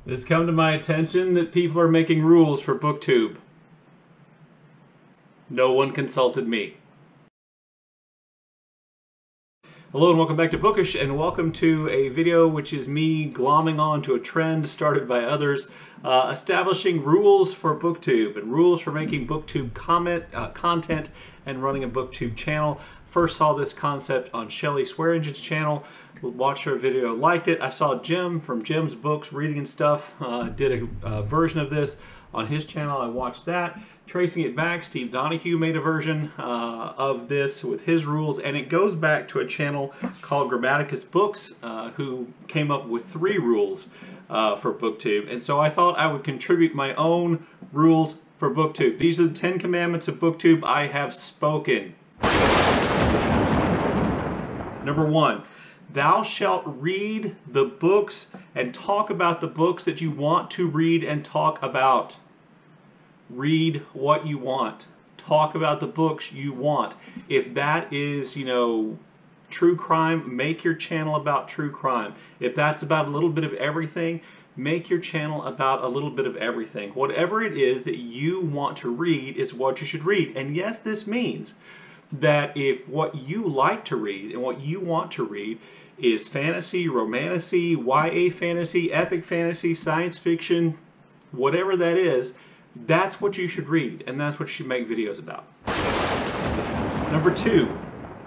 It's come to my attention that people are making rules for BookTube. No one consulted me. Hello and welcome back to Bookish, and welcome to a video which is me glomming on to a trend started by others, establishing rules for BookTube and rules for making BookTube content and running a BookTube channel. First saw this concept on Shelly Swearingen's channel, watched her video, liked it. I saw Jim from Jim's Books, Reading and Stuff, did a version of this on his channel. I watched that. Tracing it back, Steve Donahue made a version of this with his rules, and it goes back to a channel called Grammaticus Books, who came up with 3 rules for BookTube. And so I thought I would contribute my own rules for BookTube. These are the 10 commandments of BookTube. I have spoken. Number 1, thou shalt read the books and talk about the books that you want to read and talk about. Read what you want. Talk about the books you want. If that is, true crime, make your channel about true crime. If that's about a little bit of everything, make your channel about a little bit of everything. Whatever it is that you want to read is what you should read. And yes, this means that if what you like to read and what you want to read is fantasy, romantasy, YA fantasy, epic fantasy, science fiction, whatever that is, that's what you should read, and that's what you should make videos about. Number 2,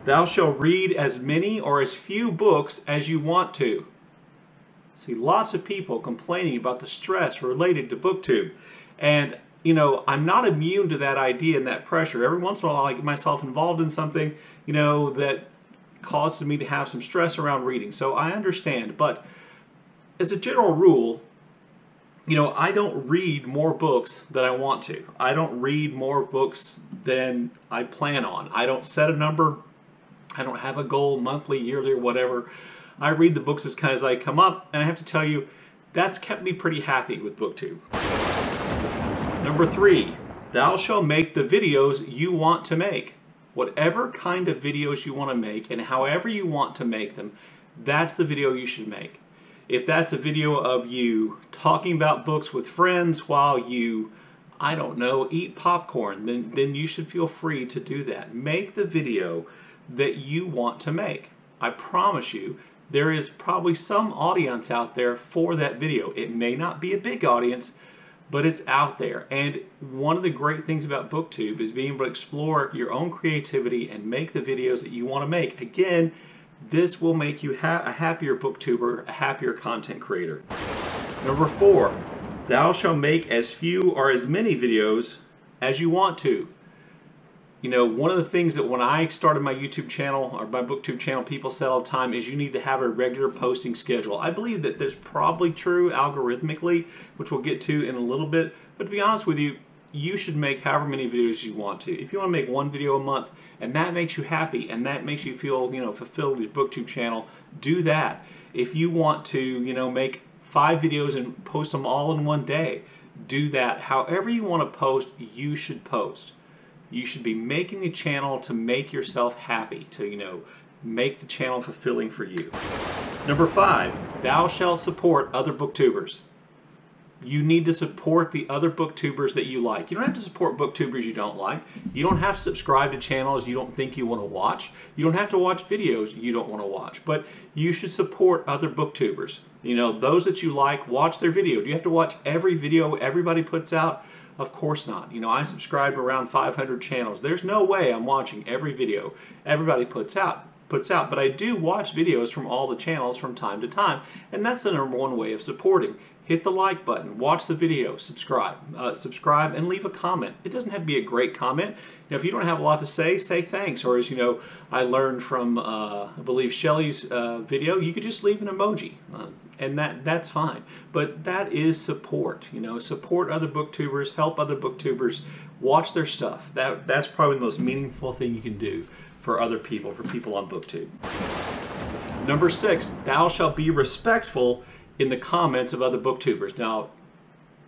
thou shalt read as many or as few books as you want to. See, lots of people complaining about the stress related to BookTube, and I'm not immune to that idea and that pressure. Every once in a while I get myself involved in something, that causes me to have some stress around reading. So I understand, but as a general rule, I don't read more books than I want to. I don't read more books than I plan on. I don't set a number. I don't have a goal, monthly, yearly, or whatever. I read the books as I come up, and I have to tell you, that's kept me pretty happy with BookTube. Number 3, thou shalt make the videos you want to make. Whatever kind of videos you want to make and however you want to make them, that's the video you should make. If that's a video of you talking about books with friends while you, eat popcorn, then you should feel free to do that. Make the video that you want to make. I promise you, there is probably some audience out there for that video. It may not be a big audience, but it's out there. And one of the great things about BookTube is being able to explore your own creativity and make the videos that you want to make. Again, this will make you a happier BookTuber, a happier content creator. Number 4, thou shalt make as few or as many videos as you want to. One of the things that when I started my YouTube channel or my BookTube channel, people said all the time is you need to have a regular posting schedule. I believe that that's probably true algorithmically, which we'll get to in a little bit. But to be honest with you, you should make however many videos you want to. If you want to make 1 video a month and that makes you happy and that makes you feel, fulfilled with your BookTube channel, do that. If you want to, make 5 videos and post them all in one day, do that. However you want to post, you should post. You should be making the channel to make yourself happy, to, make the channel fulfilling for you. Number 5, thou shalt support other BookTubers. You need to support the other BookTubers that you like. You don't have to support BookTubers you don't like. You don't have to subscribe to channels you don't think you want to watch. You don't have to watch videos you don't want to watch. But you should support other BookTubers. Those that you like, watch their video. Do you have to watch every video everybody puts out? Of course not. I subscribe to around 500 channels. There's no way I'm watching every video everybody puts out. But I do watch videos from all the channels from time to time, and that's the number 1 way of supporting. Hit the like button, watch the video, subscribe, and leave a comment. It doesn't have to be a great comment. If you don't have a lot to say thanks. Or as I learned from I believe Shelly's video, you could just leave an emoji, and that's fine. But that is support. Support other BookTubers, help other BookTubers, watch their stuff. That's probably the most meaningful thing you can do for other people, for people on BookTube. Number 6, thou shalt be respectful in the comments of other BookTubers. Now,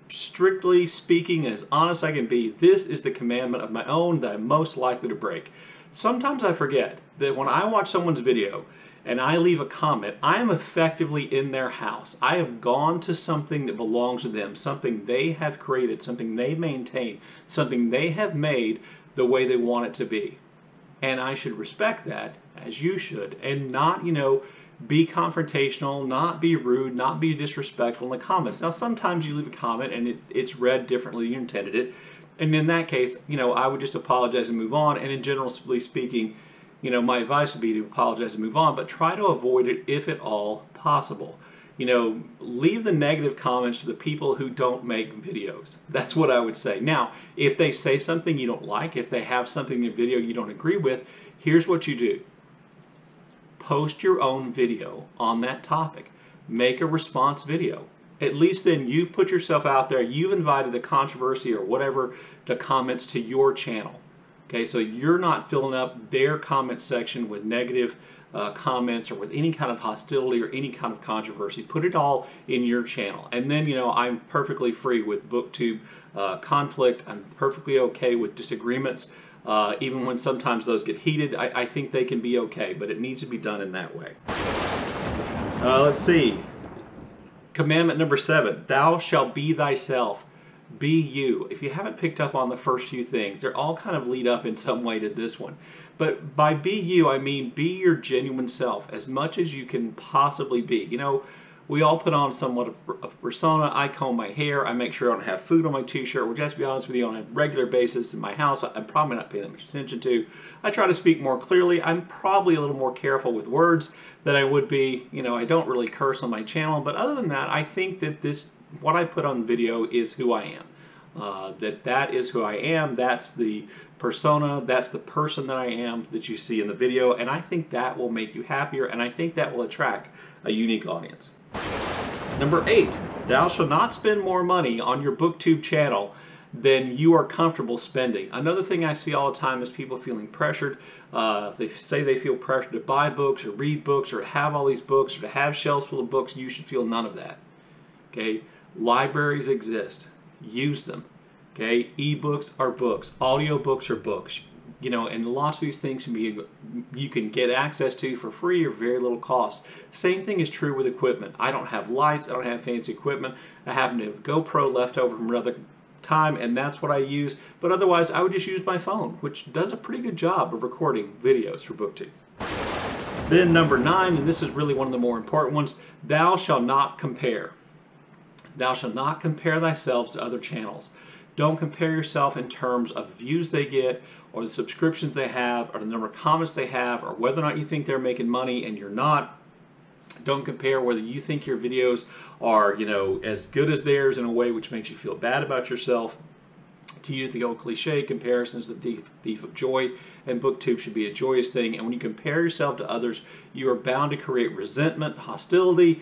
strictly speaking, as honest I can be, this is the commandment of my own that I'm most likely to break. Sometimes I forget that when I watch someone's video and I leave a comment, I am effectively in their house. I have gone to something that belongs to them, something they have created, something they maintain, something they have made the way they want it to be. And I should respect that, as you should, and not, be confrontational, not be rude, not be disrespectful in the comments. Now, sometimes you leave a comment and it's read differently than you intended it. And in that case, I would just apologize and move on. And in generally speaking, my advice would be to apologize and move on, but try to avoid it if at all possible. Leave the negative comments to the people who don't make videos. That's what I would say. Now, if they say something you don't like, if they have something in the video you don't agree with, here's what you do. Post your own video on that topic. Make a response video. At least then you put yourself out there. You've invited the controversy or whatever the comments to your channel. Okay, so you're not filling up their comment section with negative comments or with any kind of hostility or any kind of controversy. Put it all in your channel. And then, I'm perfectly free with BookTube conflict. I'm perfectly okay with disagreements. Even when sometimes those get heated, I think they can be okay, but it needs to be done in that way. Let's see. Commandment number 7, thou shalt be thyself. Be you. If you haven't picked up on the first few things, they're all kind of lead up in some way to this one. But by be you, I mean be your genuine self as much as you can possibly be. We all put on somewhat of a persona. I comb my hair. I make sure I don't have food on my t-shirt, which, to be honest with you, on a regular basis in my house, I'm probably not paying that much attention to. I try to speak more clearly. I'm probably a little more careful with words than I would be. I don't really curse on my channel. But other than that, I think that what I put on video is who I am. That is who I am. That's the persona. That's the person that I am that you see in the video. And I think that will make you happier. And I think that will attract a unique audience. Number 8, thou shalt not spend more money on your BookTube channel than you are comfortable spending. Another thing I see all the time is people feeling pressured. They say they feel pressured to buy books or read books or have all these books or to have shelves full of books. You should feel none of that. Okay, libraries exist. Use them. Okay, ebooks are books. Audiobooks are books. And lots of these things you can get access to for free or very little cost. Same thing is true with equipment. I don't have lights. I don't have fancy equipment. I happen to have GoPro left over from another time, and that's what I use. But otherwise, I would just use my phone, which does a pretty good job of recording videos for BookTube. Then number 9, and this is really one of the more important ones, thou shalt not compare. Thou shalt not compare thyself to other channels. Don't compare yourself in terms of the views they get, or the subscriptions they have, or the number of comments they have, or whether or not you think they're making money and you're not. Don't compare whether you think your videos are, as good as theirs in a way which makes you feel bad about yourself. To use the old cliche, comparison is the thief of joy, and BookTube should be a joyous thing. And when you compare yourself to others, you are bound to create resentment, hostility,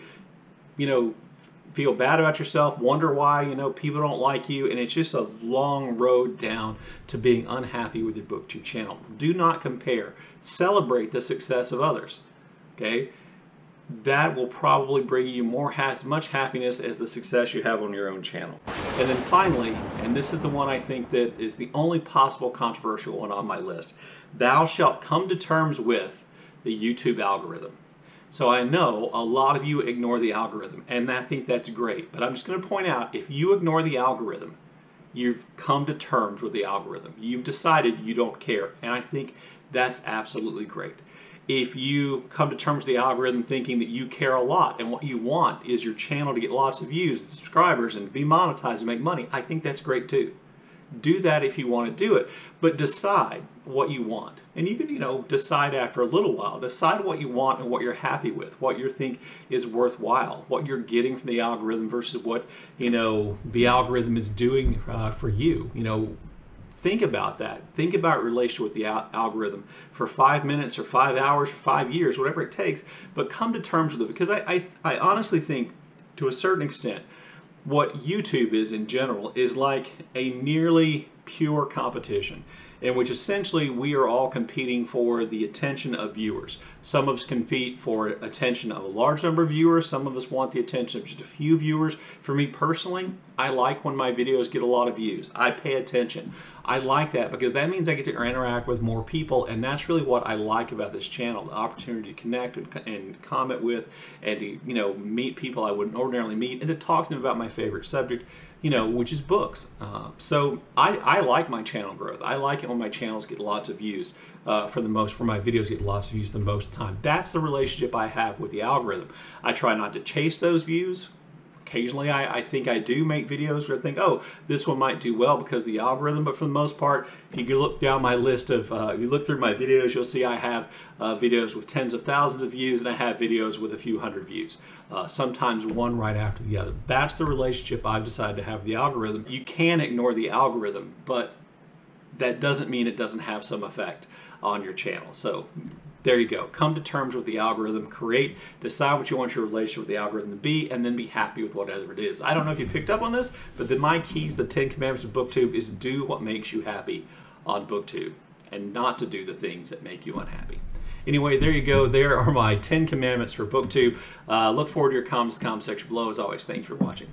feel bad about yourself, wonder why, people don't like you, and it's just a long road down to being unhappy with your BookTube channel. Do not compare. Celebrate the success of others. Okay? That will probably bring you as much happiness as the success you have on your own channel. And then finally, and this is the one I think that is the only possible controversial one on my list, thou shalt come to terms with the YouTube algorithm. So I know a lot of you ignore the algorithm, and I think that's great. But I'm just going to point out, if you ignore the algorithm, you've come to terms with the algorithm. You've decided you don't care, and I think that's absolutely great. If you come to terms with the algorithm thinking that you care a lot and what you want is your channel to get lots of views and subscribers and be monetized and make money, I think that's great too. Do that if you want to do it, but decide what you want. And you can, decide after a little while. Decide what you want and what you're happy with, what you think is worthwhile, what you're getting from the algorithm versus what, the algorithm is doing for you. Think about that. Think about your relationship with the algorithm for 5 minutes or 5 hours or 5 years, whatever it takes, but come to terms with it. Because I honestly think, to a certain extent, what YouTube is in general is like a nearly pure competition in which essentially we are all competing for the attention of viewers. Some of us compete for attention of a large number of viewers. Some of us want the attention of just a few viewers. For me personally, I like when my videos get a lot of views. I pay attention. I like that because that means I get to interact with more people, and that's really what I like about this channel, the opportunity to connect and comment with, and to, you know, meet people I wouldn't ordinarily meet, and to talk to them about my favorite subject, you know, which is books. So I like my channel growth. I like it when my channels get lots of views. For my videos get lots of views the most of the time. That's the relationship I have with the algorithm. I try not to chase those views. Occasionally I think I do make videos where I think, oh, this one might do well because of the algorithm, but for the most part, if you look down my list of, if you look through my videos, you'll see I have videos with tens of thousands of views, and I have videos with a few hundred views. Sometimes one right after the other. That's the relationship I've decided to have with the algorithm. You can ignore the algorithm, but that doesn't mean it doesn't have some effect on your channel. So there you go. Come to terms with the algorithm, decide what you want your relationship with the algorithm to be, and then be happy with whatever it is. I don't know if you picked up on this, but my keys, the 10 commandments of BookTube, is do what makes you happy on BookTube and not to do the things that make you unhappy. Anyway, there you go. There are my 10 commandments for BookTube. Look forward to your comments in the comment section below. As always, thanks for watching.